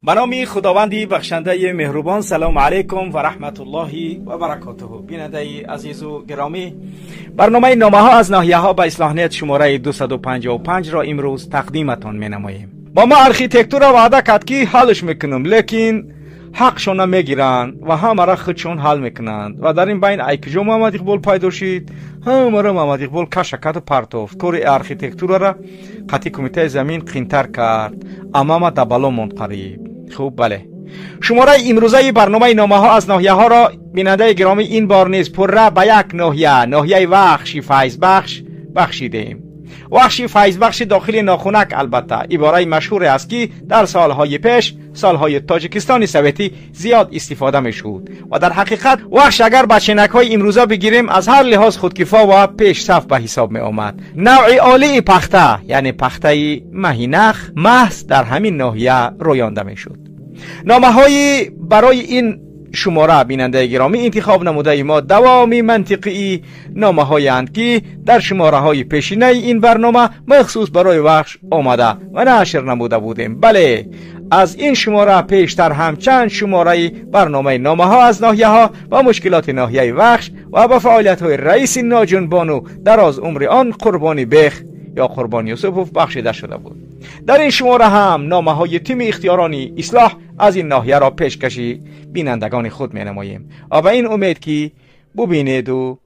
به نام خداوندی بخشنده مهربان. سلام علیکم و رحمت الله و برکاته. بیننده عزیز و گرامی، برنامه نامه ها از ناحیه ها به اصلاح نیت شماره 255 را امروز تقدیمتان می نماییم. با ما ارکیتکتور را وعده کرد که حلش میکنم، لیکن حقشون میگیرن و همه را خودشون حل میکنند و در این بین ایکجو محمد اقبال پیدا شد. همه را محمد اقبال کشکت و پرتافت. کار ارکیتکتور را قطعی کمیته زمین قینتر کرد، اما ما دبالا موند قریب. خوب، بله، شماره امروزه برنامه نامه ها از ناحیه ها را بیننده گرامی این بار نیز پر را به یک ناحیه وحشی فیض بخش بخشیدیم. وحشی فیض بخش داخل ناخونک البته عباره مشهور است که در سالهای پیش، سالهای تاجیکستان سوویتی زیاد استفاده می شود و در حقیقت وحش اگر بچینک های امروزه بگیریم از هر لحاظ خودکفا و پیش صف به حساب می آمد. نوع عالی پخته، یعنی پخته مهینخ، محض در همین ناحیه رویانده می شد. نامه های برای این شماره بیننده گرامی انتخاب نموده ما دوامی منطقی نامه های اند که در شماره های پیشینه این برنامه مخصوص برای وحش آمده و نشر نموده بودیم. بله، از این شماره پیشتر هم چند شماره برنامه نامه ها از ناحیه ها و مشکلات ناحیه وحش و با فعالیت های رئیس ناجنبانو در از عمر آن قربانی بخ یا قربان یوسفوف بخشیده شده بود. در این شماره هم نامه های تیم اختیارانی اصلاح از این ناحیه را پیشکشی بینندگان خود می نماییم و به این امید که ببینید و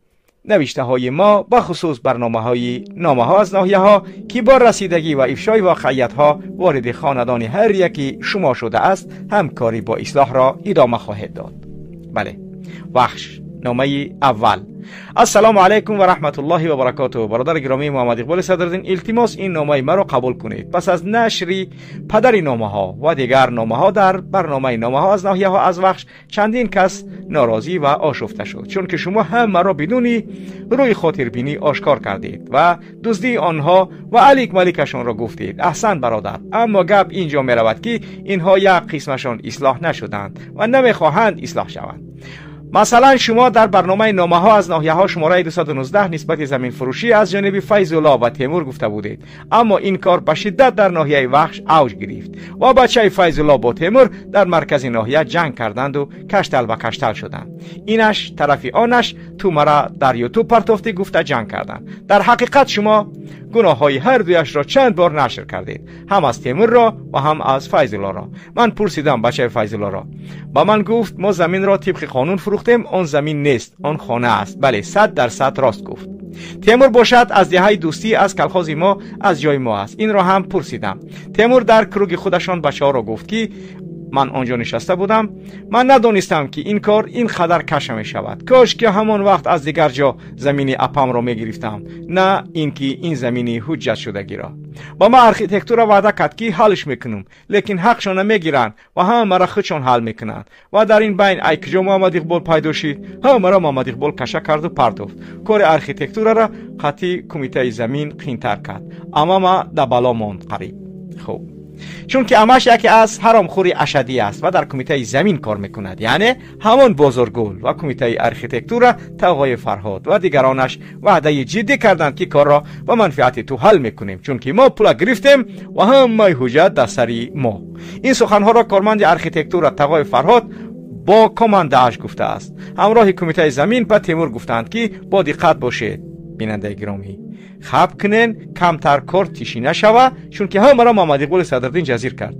نوشته های ما به خصوص برنامه های نامه ها از ناحیه ها که با رسیدگی و افشای واقعیت ها وارد خاندان هر یکی شما شده است همکاری با اصلاح را ادامه خواهد داد. بله، وحش، نامه اول. السلام علیکم و رحمت الله و برکاته. برادر گرامی محمد اقبال صدرالدین، التماس این نامه مرا قبول کنید. پس از نشری پدر نامه ها و دیگر نامه ها در برنامه نامه ها از ناحیه ها از وحش چندین کس ناراضی و آشفته شد، چون که شما هم مرا بدون روی خاطربینی آشکار کردید و دزدی آنها و علیک ملیکشان را گفتید. احسن برادر، اما گپ اینجا می رود که اینها یک قسمشان اصلاح نشدند و نمیخواهند اصلاح شوند. مثلا شما در برنامه نامه ها از ناحیه ها شماره 219 نسبت زمین فروشی از جانب فیض الله و تیمور گفته بودید، اما این کار به شدت در ناحیه وحش اوج گرفت و بچه فیض الله با تیمور در مرکز ناحیه جنگ کردند و کشتل و کشتل شدند. اینش طرفی آنش تو مرا در یوتیوب پرتافتی گفته جنگ کردند. در حقیقت شما گناه های هر دویش را چند بار نشر کردید، هم از تیمور را و هم از فیض الله را. من پرسیدم بچه فیض الله را، با من گفت ما زمین را طبق قانون فروختیم، آن زمین نیست، آن خانه است. بله، 100% راست گفت. تیمور باشد از دهه دوستی از کلخاز ما از جای ما است. این را هم پرسیدم. تیمور در کروگ خودشان بچه ها را گفت که من آنجا نشسته بودم، من ندانستم که این کار این قدر کش می شود. کاش که همان وقت از دیگر جا زمین اپم را می گرفتم، نه اینکه این زمینی حجت شدگی را. با ما ارکیتکتور را وعده کرد که حلش میکنم، لیکن حقشان نمیگیرند و همه را خودشان حل میکنند و در این بین ایکجا محمد اقبال پیدا شد. همه را محمد اقبال کشه کرد و پرتافت. کار ارکیتکتور را قطعی کمیته زمین قینتر کرد، اما ما دبالا موند قریب. خوب، چون که امش یکی از حرامخوری اشدی است و در کمیته زمین کار میکند، یعنی همان بازرگل و کمیته ارکیتکتور تا آقای فرهاد و دیگرانش وعده جدی کردند که کار را با منفعت تو حل میکنیم، چون که ما پول گرفتیم و همه حجت در سری ما. این سخنها را کارمند ارکیتکتور تا آقای فرهاد با کماندهاش گفته است. همراه کمیته زمین به تیمور گفتند که با دقت باشید بیننده گرامی، خب کنین کمتر کار تیشی نشوه، چون که همه را محمد اقبال صدرالدین جزیر کرد.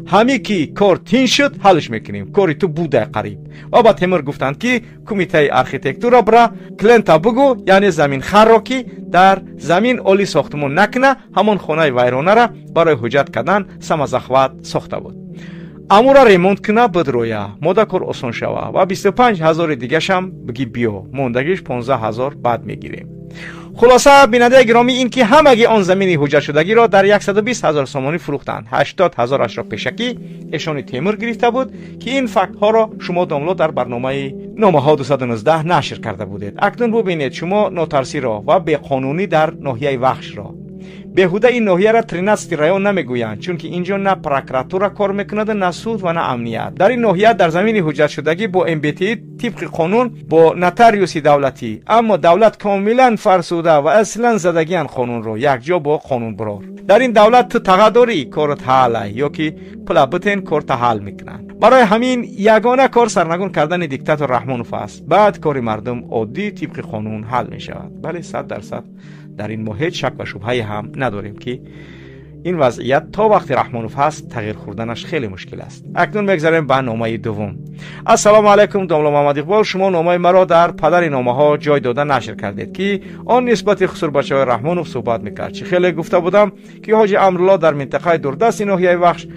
همی که کار تین شد حلش میکنیم، کاری تو بوده قریب. و با تیمور گفتند که کمیته ارکیتکتور را برا کلنتا بگو، یعنی زمین خر را که در زمین اولی ساختمون نکنه، همون خانه ویرانه را برای حجت کردن سمزخوت ساخته بود. امو را ریمونت کنه بدرویه، موده کار آسان شوه و 25,000 دیگه شم بگی بیا، موندگیش 15,000 بعد میگیریم. خلاصه بیننده گرامی این که همگی آن زمین حجت شدگی را در 120,000 سامانی فروختند. 80,000 را پیشکی ایشان تیمور گرفته بود که این فکت ها را شما دانلود در برنامه نامه ها 219 نشر کرده بودید. اکنون ببینید شما ناترسی را و بی قانونی در ناحیه وحش را. بهوده این ناحیه را 13 رایون نمیگویند، چون که اینجا نه پروکراتورا کار میکند، نه سود و نه امنیت. در این ناحیه در زمین حجت شدگی با MBT طبق قانون با نتاریوسی دولتی، اما دولت کاملا فرسوده و اصلا زدگیان قانون رو یک جا با قانون برار. در این دولت تو تقدری کارت حاله یا که پلابتن کارت حل میکنن. برای همین یگانه کار سرنگون کردن دیکتاتور رحمانوف است. بعد کار مردم عادی طبق قانون حل می شود. بله 100% در این ما هیچ شک و شبهه هم نداریم که این وضعیت تا وقتی رحمانوف هست تغییر خوردنش خیلی مشکل است. اکنون میگذاریم به نامه دوم. السلام علیکم دولا محمد اقبال، شما نامه مرا در پدر نامه ها جای داده نشر کردید که آن نسبت خصوص بچه های رحمانوف صحبت میکرد. چه خیلی گفته بودم که حاجی امرالله در منطقه دوردست ناحیه وخش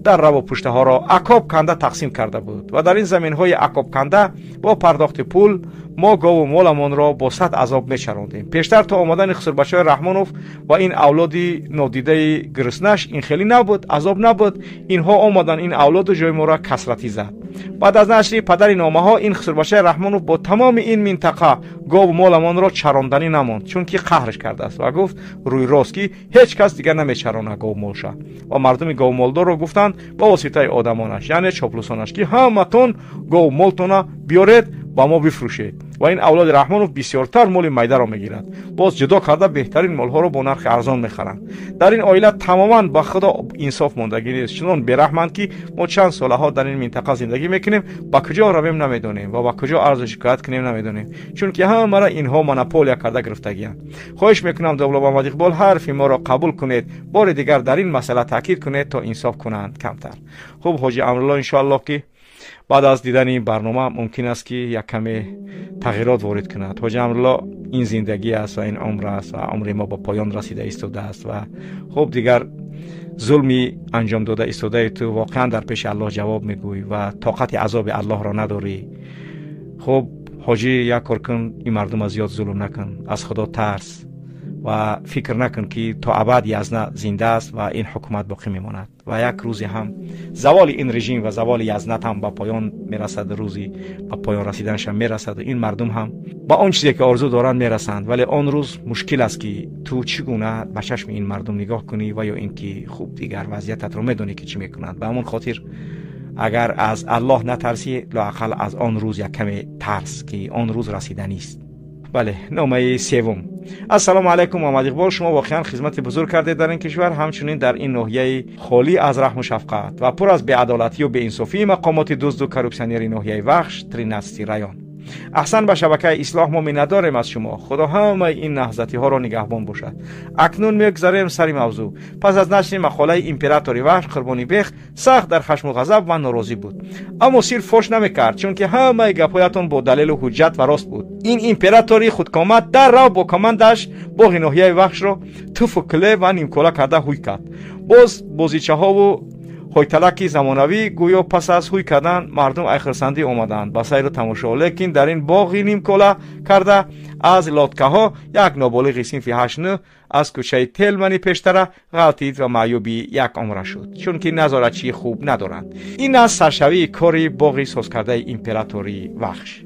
در رو پشته ها را عقاب کنده تقسیم کرده بود و در این زمین های عقاب کنده با پرداخت پول ما گاو و مالمان را با صد عذاب میچراندیم. پیشتر تا آمدن خسر بچه رحمانوف و این اولادی نادیده گرسنش این خیلی نبود، عذاب نبود. اینها آمدن این اولاد جای ما را کسرتی زد. بعد از نشر پدر نامه ها این خسر بچه رحمانوف با تمام این منطقه گاو و مالمان را چراندنی نماند، چون که قهرش کرده است و گفت روی راست که هیچ کس دیگر نمیچرانه گاو مالشه. و مردم گاو مالدار را گفتند با واسطه آدمانش یعنی چاپلوسانش که همتون گاو مالتون بیارید با ما بفروشید و این اولاد رحمانوف بسیارتر مال میده را میگیرد. باز جدا کرده بهترین مال ها را با نرخ ارزان میخرند. در این عائله تماما با خدا انصاف ماندگی نیست. چنان بیرحمند که ما چند ساله ها در این منطقه زندگی میکنیم، با کجا رویم نمیدونیم و با کجا عرض شکایت کنیم نمیدونیم، چون که همه را اینها مونوپولیا کرده گرفتگیان. خواهش میکنم دولا محمد اقبال حرف ما را قبول کنید، بار دیگر در این مسئله تاکید کنید تا انصاف کنند کمتر. خب حاجی امرالله ان شاء الله که بعد از دیدن این برنامه ممکن است که یک کمی تغییرات وارد کند. حاجی امرالله این زندگی است و این عمر است و عمر ما با پایان رسیده ایستاده است و خب دیگر ظلمی انجام داده ایستاده تو واقعا در پیش الله جواب میگویی و طاقت عذاب الله را نداری. خب حاجی یک کار کن، این مردم از زیاد ظلم نکن، از خدا ترس و فکر نکن که تا ابد یزنه زنده است و این حکومت باقی میماند و یک روزی هم زوال این رژیم و زوال یزنت هم به پایان میرسد، روزی به پایان رسیدنش هم میرسد و این مردم هم با آن چیزی که آرزو دارند میرسند. ولی آن روز مشکل است که تو چگونه به چشم این مردم نگاه کنی و یا اینکه خوب دیگر وضعیتت رو میدونی که چی میکنند. به همون خاطر اگر از الله نترسی لااقل از آن روز یک کمی ترس که آن روز رسیدنی است. بله نامه سوم. السلام علیکم محمد اقبال، شما واقعا خدمت بزرگ کردید در این کشور، همچنین در این ناحیه خالی از رحم و شفقت و پر از بی‌عدالتی و بی‌انصافی مقامات دزد و کروپسیونر ناحیه وخش 13 رایون. احسن به شبکه اصلاح ما مینداریم از شما. خدا همه این نهضتی ها را نگهبان باشد. اکنون میگذاریم سری موضوع. پس از نشر مقاله امپراتوری وحش قربانی بیخ سخت در خشم و غضب و ناراضی بود، اما سیر فوش نمیکرد، چون که همه گپایتون با دلیل و حجت و راست بود. این امپراتوری خودکامت در راه با کامندش باغ ناحیه وخش را توف و کله و نیمکوله کرده هوی کرد. باز بازیچه ها و هویتلکی زمانوی گویا پس از هوی کردن مردم ایخرسندی آمدند با سیر و تماشا، لیکن در این باغی نیمکوله کرده از لاتکه ها یک نابالغ صنف 8 از کوچه تلمنی پیشتره غلطید و معیوبی یک عمره شد، چون که نظارتچی خوب ندارند. این از سرشوی کاری باغی ساز کرده امپراتوری وخش.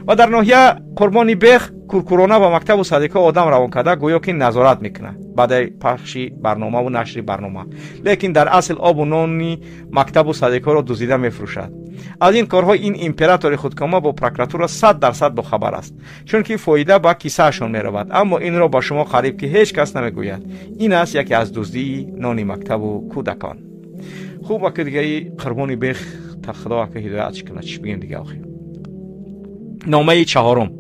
و در ناحیه قربانی بیخ کورکورانه و مکتب و صدیقه آدم روان کرده گویا که نظارت میکنه بعد پخشی برنامه و نشر برنامه، لیکن در اصل آب و نانی مکتب و صدیقه را دزدیده میفروشد. از این کارها این امپراتوری خودکامه با پروکراتور 100% با خبر است، چون که فایده با کیسه شون میرود، اما این را با شما قریب که هیچ کس نمیگوید. این است یکی از دزدی نانی مکتب و کودکان. خوب که دیگه قربانی بیخ تا خدا که هدایت کنه. چی بگیم دیگه آخه. نامه چهارم.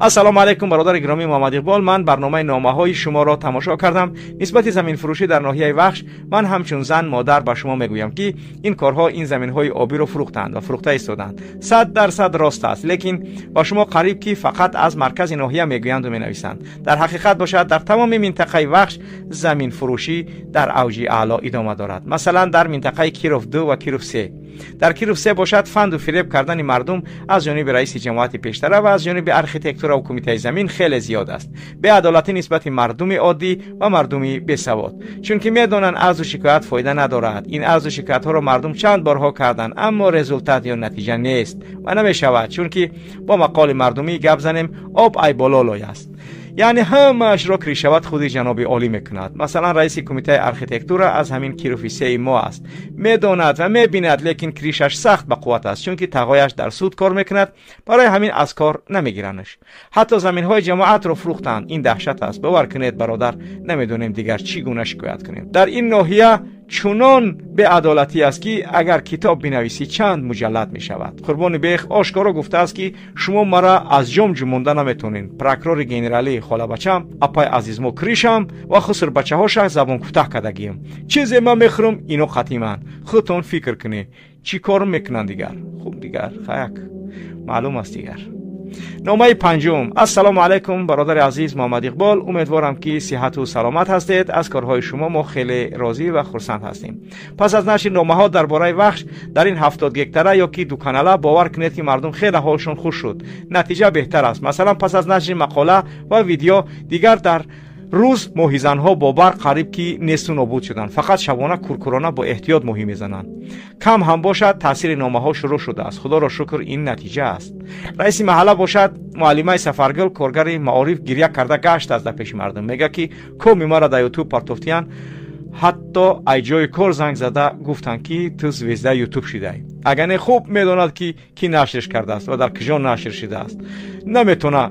السلام علیکم برادر گرامی محمد اقبال، من برنامه نامه های شما را تماشا کردم. نسبت زمین فروشی در ناحیه وخش، من همچون زن مادر به شما میگویم که این کارها این زمین های آبی را فروختند و فروخته ایستادند. 100% راست است، لیکن با شما قریب که فقط از مرکز ناحیه میگویند و مینویسند. در حقیقت باشد در تمام منطقه وخش زمین فروشی در اوج اعلی ادامه دارد. مثلا در منطقه کیروف 2 و کیروف 3. در کیروف 3 باشد فند و فریب کردن مردم از جانب رئیس جماعت پیشتره و از جانب ارکیتکتور و کمیته زمین خیلی زیاد است. بی‌عدالتی نسبت مردم عادی و مردم بی‌سواد، چون که میدونن عرض و شکایت فایده ندارد. این عرض و شکایت ها را مردم چند بارها کردن، اما رزولتات یا نتیجه نیست و نمیشود، چون که با مقال مردمی گپ زنیم آب ای بالا لای است. یعنی همش را کریشوت خودی جناب عالی میکند. مثلا رئیس کمیته آرکیتکتورا از همین کیروفیسه ما است، میداند و میبیند، لیکن کریشش سخت به قوت است چون که تقایش در سود کار میکند، برای همین از کار نمیگیرنش. حتی زمین های جماعت رو فروختند. این دهشت است. باور کنید برادر، نمیدونیم دیگر چی گونه شکایت کنیم. در این ناحیه چنان به عدالتی است که اگر کتاب بنویسی چند مجلد می شود. قربان بیخ آشکارا گفته است که شما مرا از جمج مونده نمیتونین. پروکرور گنرالی خاله بچم اپای عزیزمو کریشم و خسر بچه هاش زبان کوتاه کردگیم. چیزی من میخورم اینو خطیمن. خودتون فکر کنی چی کار میکنن دیگر. خوب دیگر خیک معلوم است دیگر. نامه پنجم. السلام علیکم برادر عزیز محمد اقبال، امیدوارم که صحت و سلامت هستید. از کارهای شما ما خیلی راضی و خرسند هستیم. پس از نشر نامه ها درباره وحش در این 71 تره یا که دو کاناله، باور کنید که مردم خیلی حالشون خوش شد. نتیجه بهتر است. مثلا پس از نشر مقاله و ویدیو دیگر در روز ماهیزن ها با برق قریب که نیست و نابود شدند. فقط شبانه کورکورانه با احتیاط ماهی میزنند. کم هم باشد تاثیر نامه ها شروع شده است. خدا را شکر این نتیجه است. رئیس محله باشد معلمه سفرگل کارگر معارف گریه کرده گشت از پیش مردم. میگه که کومی مرا در یوتیوب پرتوفتیان، حتی ای جای کار زنگ زده گفتن که تو زویزده یوتیوب شده ای. اگر خوب میداند که کی نشرش کرده است و در کجا نشر شده است. نمیتونه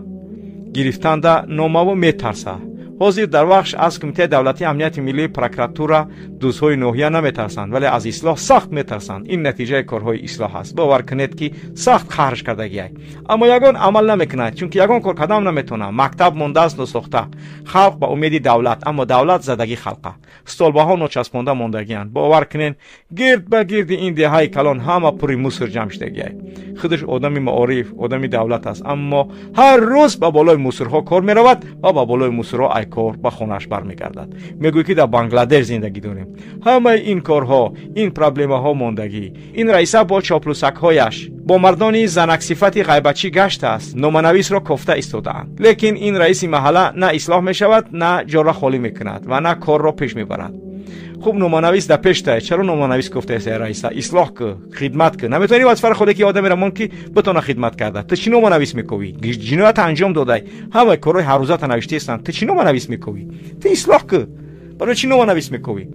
گرفتن ده نامه و میترسه. حاضر در وقت از کمیته دولتی امنیت ملی پروکراتورا دوستای ناحیه نمیترسند، ولی از اصلاح سخت میترسند. این نتیجه کارهای اصلاح است. باور کنید که سخت خرج کردگی است، اما یگان عمل نمیکنند چون که یگان کار کردن نمیتونه. مکتب مونده است نساخته، خلق با امید دولت، اما دولت زدگی خلقه. استالبه ها نچسبانده موندگیان. باور کنید گرد به گرد این دههای کلان همه پوری موسر جمع شدگی است. خودش آدمی معارف، آدمی دولت است، اما هر روز با بالای موسرها کار میرود و با بالای موسرها کار با خونش برمیگردد. میگویی که در بنگلادش زندگی داریم. همه این کارها، این پرابلم ها موندگی. این رئیس با چاپلوسک هایش با مردانی زنک صفتی غیبتچی گشت است. نامنویس را کفته ایستادند. لیکن این رئیس محله نه اصلاح می شود، نه جا را خالی میکند و نه کار را پیش میبرد. خوب نامنویس در پیش ته. چرا نامنویس گفته است رئیس اصلاح که خدمت که نمیتونی وظیفه خودت که آدم رمون که بتونه خدمت کرده. تو چی نامنویس میکنی؟ جنایت انجام داده. همه کارهای هر روزه نوشته هستند. تو چی نامنویس میکنی؟ تو اصلاح که برای چی نامنویس میکنی؟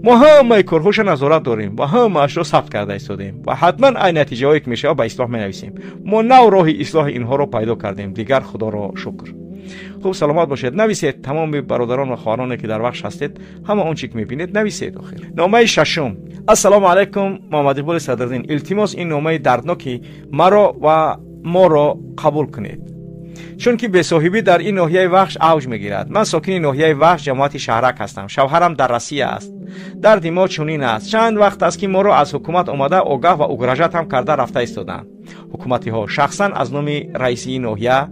ما همه کارهاش نظارت داریم و همه اش را ثبت کرده ایستادیم و حتما این نتیجه هایی که میشه با اصلاح مینویسیم. ما نو راه اصلاح اینها را پیدا کردیم. دیگر خدا را شکر. خوب سلامت باشید. نویسید. تمام برادران و خواهرانی که در بخش هستید، همه اون چیزی که میبینید نویسید. آخر نامه ششم. السلام علیکم محمد اقبال صدرالدین. التماس این نامه دردناکی مرا و ما را قبول کنید، چون که به صاحبی در این ناحیه وحش اوج میگیرد. من ساکن ناحیه وحش جماعت شهرک هستم. شوهرم در روسیه است. درد ما چنین است. چند وقت است که ما را از حکومت آمده آگاه و اگرجت هم کرده رفته ایستادند. حکومتی ها شخصا از نام رئیس این ناحیه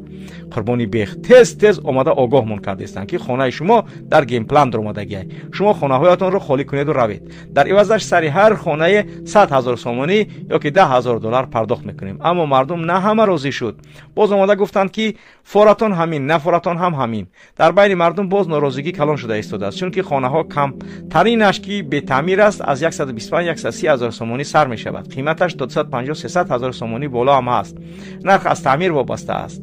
قربانی بیخ تز آمده آگاه مون کرده استند که خانه شما در گیم پلان در آمدگی است. شما خانه هایتان رو خالی کنید و روید. در عوضش سری هر خانه 100,000 سومانی یا که $10,000 پرداخت میکنیم. اما مردم نه همه راضی شد. باز آمده گفتند که فوراتون همین، نه فوراتون هم همین. در بین مردم باز ناراضگی کلان شده ایستاده است، چون که خانه ها کم ترینش که به تعمیر است از 125,000 سومانی سر می شود. قیمتش 250,000-300,000 سومانی بالا هم است. نرخ از تعمیر وابسته است.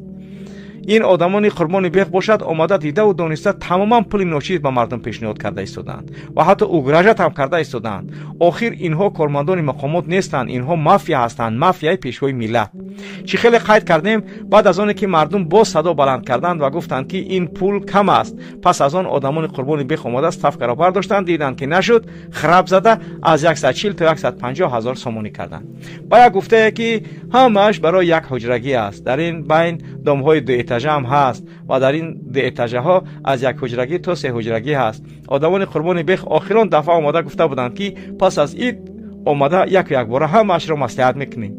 این آدمانی قربانی بیخ باشد آماده دیده و دانسته تماما پول ناچیز به مردم پیشنهاد کرده ایستادند و حتی اگرجت هم کرده ایستادند. آخر اینها کارمندان مقامات نیستند، اینها مافیا هستند، مافیای پیشوای ملت. چی خیلی قید کردیم بعد از آنی که مردم با صدا بلند کردند و گفتند که این پول کم است، پس از آن آدمان قربانی بیخ آماده است طفق را برداشتند، دیدند که نشد، خراب زده از 140 تا 150,000 سومانی کردند. باید گفته که همش برای یک حجرگی است. در این بین دامهای دو اتاژه هم هست و در این دو اتاژه ها از یک حجرگی تا 3 حجرگی هست. آدمان قربانی بیخ آخران دفعه آماده گفته بودند که پس از عید آماده یک بار همش را مصلحت میکنیم.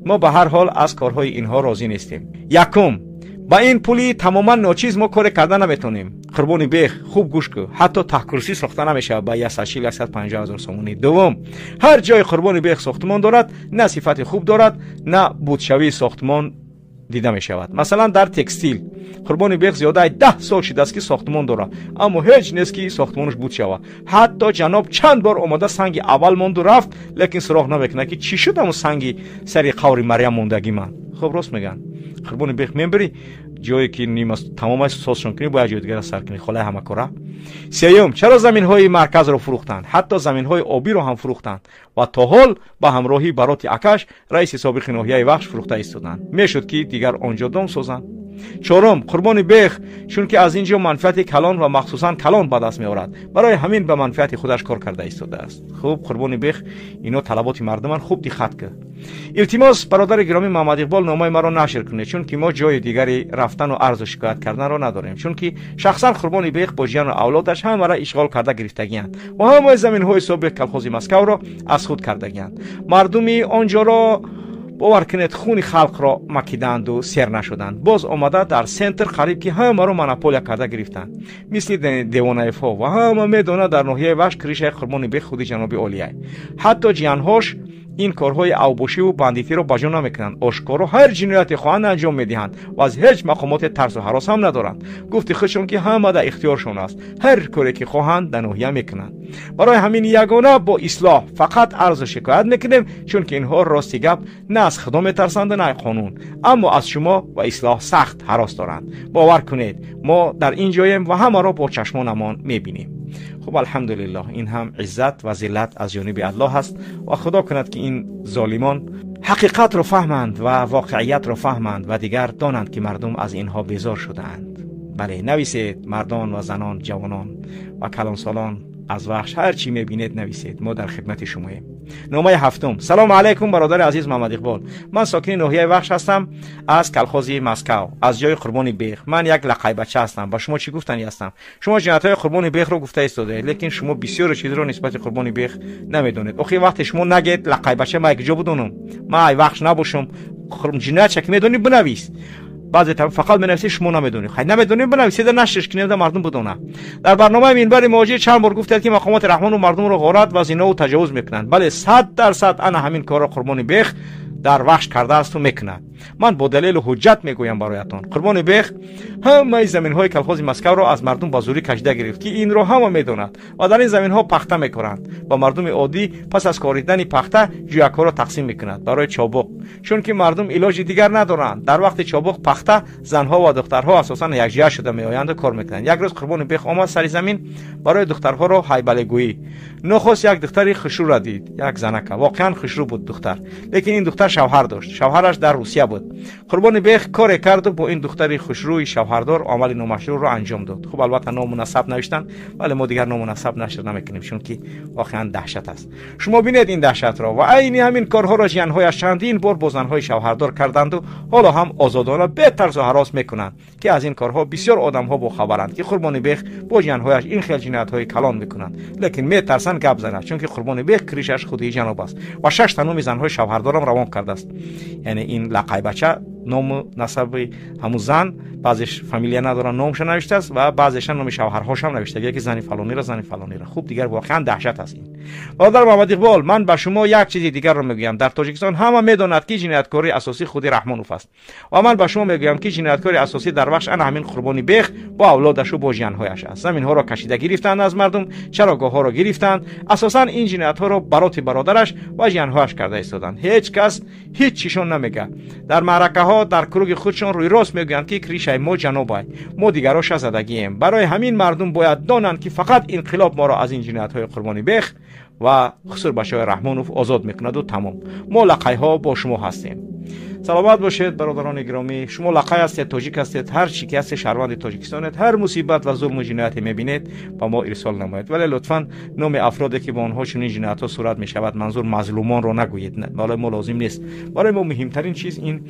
ما به هر حال از کارهای اینها راضی نیستیم. یکم، با این پولی تماما ناچیز ما کار کردن نمیتونیم. قربانی بیخ خوب گوش کن، حتی تحکرسی ساخته نمیشه با 140-150,000 سومانی. دوم، هر جای قربانی بیخ ساختمان دارد، نه صفت خوب دارد، نه بودشوی ساختمان دیده می شود. مثلا در تکستیل قربانی بیخ زیاده 10 سال شده است که ساختمان داره، اما هیچ نیست که ساختمانش بود شود. حتی جناب چند بار آمده سنگ اول موند و رفت، لیکن سراغ نمیکنه که چی شد. اما سنگی سری قوری مریم موندگی من. خب راست میگن. قربانی بیخ میبری جایی که نیم تمام سوسشون کنی باید جای دیگر سر کنی. خلای همه کاره. سیوم، چرا زمین های مرکز رو فروختند؟ حتی زمین های آبی رو هم فروختند و تا حال با همراهی برات اکش رئیس سابق ناحیه وخش فروخته ایستادند. میشد که دیگر آنجا دام سازند. چهارم، قربان بیخ چون که از اینجا منفعت کلان و مخصوصا کلان به دست می آورد، برای همین به منفعت خودش کار کرده ایستاده است. خوب قربان بیخ، اینا طلبات مردمان خوب دقت کن. التماس برادر گرامی محمد اقبال نامه مرا نشر کنید، چون که ما جای دیگری رفتن و عرض و شکایت کردن را نداریم، چون که شخصا قربان بیخ با جان و اولادش هم مرا اشغال کرده گرفتگیند و همه زمین های سابق کلخوز مسکو را از خود کردگیند. مردمی آنجا را باور کنید خون خلق را مکیدند و سیر نشدند. باز آمده در سنتر قریب که همه را مناپولیا کرده گرفتند مثل دیوانایف‌ها و همه میدونه در ناحیه وش کریشه قربان بیخ خودی جناب اولیه. حتی جیانهاش این کارهای اوبوشی و بندیتی را بجا نمیکنند، آشکارا هر جنایت خواهند انجام میدهند و از هیچ مقامات ترس و هراس هم ندارند. گفتی خودشون که همه در اختیارشون است، هر کاری که خواهند در ناحیه میکنند. برای همین یگانه با اصلاح فقط عرض و شکایت میکنیم، چون که اینها راستی گپ نه از خدا میترسند نه قانون، اما از شما و اصلاح سخت هراس دارند. باور کنید ما در این جایم و همه را با چشمانمان میبینیم. خب الحمدلله، این هم عزت و ذلت از جانب الله است و خدا کند که این ظالمان حقیقت را فهمند و واقعیت را فهمند و دیگر دانند که مردم از اینها بیزار شده‌اند. بله، نویسید مردان و زنان، جوانان و کلانسالان از وحش، هر چی میبینید نویسید، ما در خدمت شماییم. نامه هفتم. سلام علیکم برادر عزیز محمد اقبال، من ساکن ناحیه وحش هستم از کلخوزی مسکو، از جای قربان بیخ. من یک لقای بچه هستم. با شما چی گفتنی هستم؟ شما جنایت‌های قربان بیخ رو گفته ایستاده، لیکن شما بسیار چیز رو نسبت قربان بیخ نمیدونید. آخه وقتی شما نگید لقای بچه ما یک جا بدونم، ما ای وحش نباشم، جنایت چک میدونی بنویس. بعضی طرف فقط بنویسید شما نمیدونید، خیلی نمیدونید بنویسید، نشرش کنید مردم بدونه. در برنامه منبر مواجه چند بار گفتید که مقامات رحمان و مردم رو غارت و زنا و تجاوز میکنند. بله 100% انا همین کارا قربان بیخ در وحش کرده است و میکنه. من با دلیل و حجت میگویم برایتان، قربان بیخ همه زمین های کلخوز مسکو را از مردم با زوری کشیده گرفت که این رو همه میدونند و در این زمین ها پخته میکنند و مردم عادی پس از کاریدن پخته جویک ها را تقسیم میکنند برای چابق، چون که مردم علاج دیگر ندارند. در وقت چابق پخته زنها و دخترها اساسا یکجا شده میآیند و کار میکنند. یک روز قربان بیخ آمد سر زمین برای دخترها را حیبله گویی. نخست یک دختری خشرو را دید، یک زنک، واقعا خشرو بود دختر، لیکن این دختر شوهر داشت، شوهرش در روسیه بود. قربان بیخ کار کرد و با این دختری خوشروی شوهردار عمل نامشروع را انجام داد. خب البته نامناسب نوشتن، ولی ما دیگر نامناسب نشر نمیکنیم، چون که واقعا دهشت است. شما ببینید این دهشت را و عین همین کارها را جن‌هایش چندین بار با زن‌های شوهردار کردند و حالا هم آزادانه به طرز و هراس میکنند که از این کارها بسیار آدم‌ها با خبرند که قربان بیخ با جن‌هایش این خیل جنایت‌های کلان میکنند، لیکن میترسن گپ زنند، چون که قربان بیخ کریشش خودی جناب است و 6 تا زن‌های شوهردارم روان کرده است. یعنی این لقای بچه نام نسب همون زن، بعضیش فامیلیا ندارن نامش نوشته است و بعضیش نام شوهرهاش هم نوشته، یکی زنی فلانی را زنی فلانی را. خوب دیگر واقعا دهشت است این. برادر محمد اقبال، من به شما یک چیز دیگر رو میگویم. در تاجیکستان همه میدونند که جنایتکاری اساسی خودی رحمانوف است و من به شما میگویم که جنایتکاری اساسی در وحش انا همین قربانی بیخ با اولادش و با جن‌هایش است. زمین ها را کشیده گرفتند از مردم، چراگاه ها را گرفتند، اساسا این جنایت ها را برات برادرش و جن‌هایش کرده ایستادند. هیچ کس هیچ چیشون نمیگه. در معرکه ها در کروگ خودشون روی راست میگویند که کریشه ما جنابای، ما دیگراش زدگیم. برای همین مردم باید دانند که فقط انقلاب ما را از این جنایت‌های قربانی بیخ و خصوص بچه‌های رحمانوف آزاد میکند و تمام. ما لقای‌ها با شما هستیم. سلامت باشید برادران گرامی. شما لقای هستید، تاجیک هستید، هر چی که هست شهروند تاجیکستانید، هر مصیبت و ظلم و جنایت میبینید با ما ارسال نمایید، ولی لطفاً نام افرادی که با آنها چنین جنایت‌ها صورت میشود منظور مظلومان رو نگویید. برای ما لازم نیست. برای ما مهمترین چیز این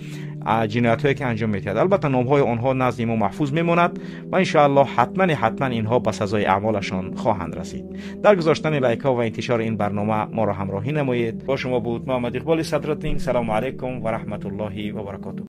جنایت‌هایی که انجام میدهد. البته نام‌های آنها نزد ما محفوظ میماند و ان شاء الله حتما اینها به سزای اعمالشان خواهند رسید. در گذاشتن لایک‌ها و انتشار این برنامه ما را همراهی نمایید. با شما بود محمد اقبال صدرالدین. سلام علیکم و رحمت الله و برکاته.